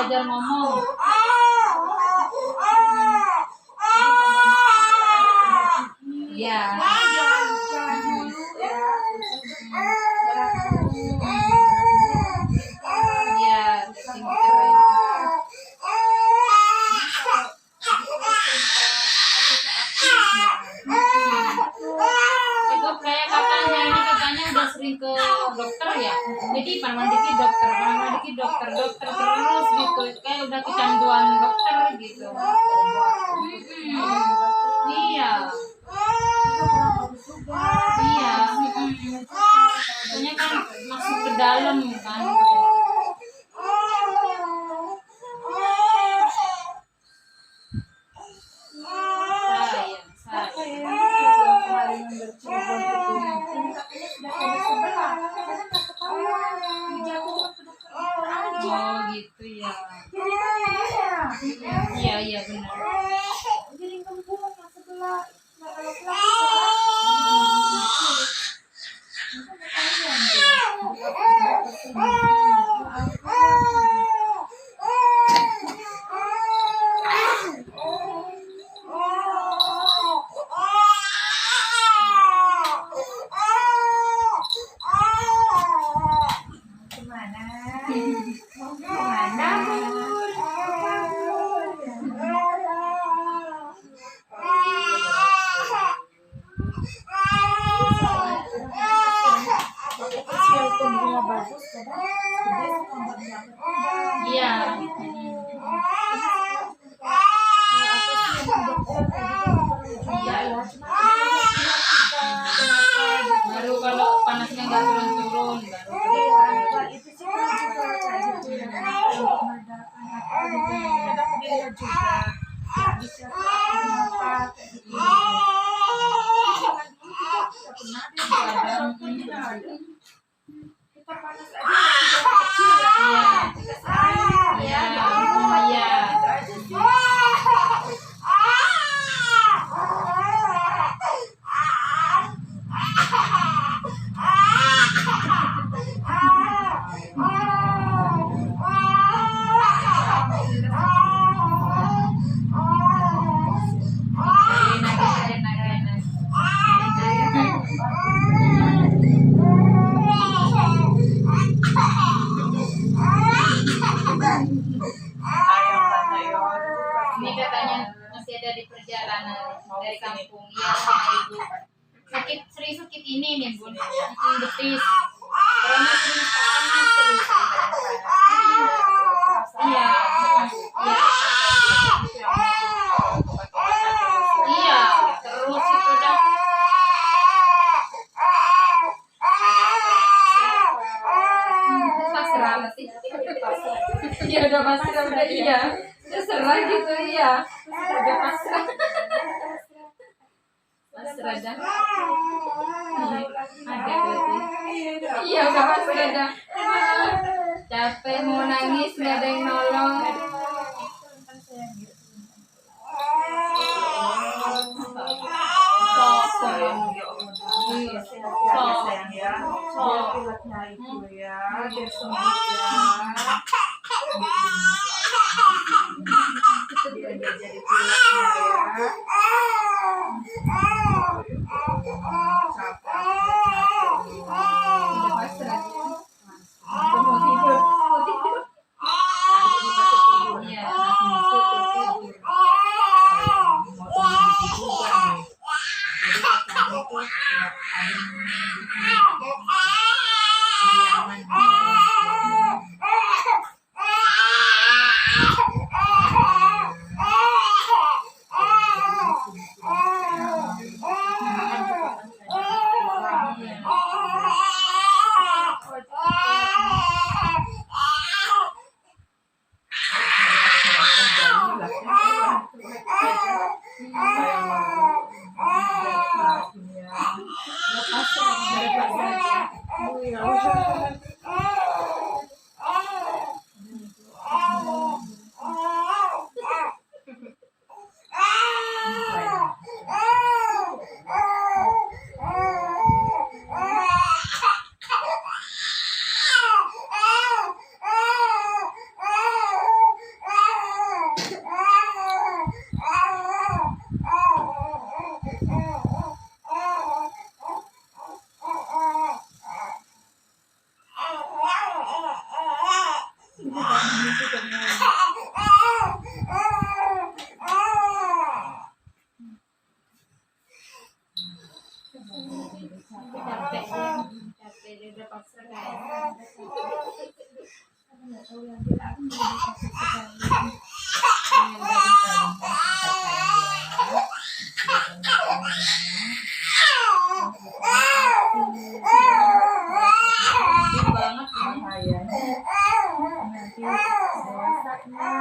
belajar ngomong. Iya. Itu kayak katanya udah sering ke dokter ya, jadi dokter terus gitu, kayak udah kecanduan dokter gitu. Iya, soalnya kan masuk ke dalam kan. Oh gitu ya. Iya benar. Iya. Baru kalau panasnya nggak turun-turun ini katanya masih ada di perjalanan dari kampung ya sama ibu. Sakit ini nih Bun, betis. Karena sering panas terus. Iya. Iya, terus itu dah. Pasrah sih. Ya udah pasrah udah iya. Terserah gitu ya. Udah pasrah. Pasrah dah. Ada berarti. Iya udah pasrah dah. Capek mau nangis nggak ada yang nolong. Sayang ya. Pileknya itu ya, biar sembuh ya. Biar dia jadi pileknya ya. Udah pasrah. Udah mau tidur. Iya, masuk tidur. nanti dewasanya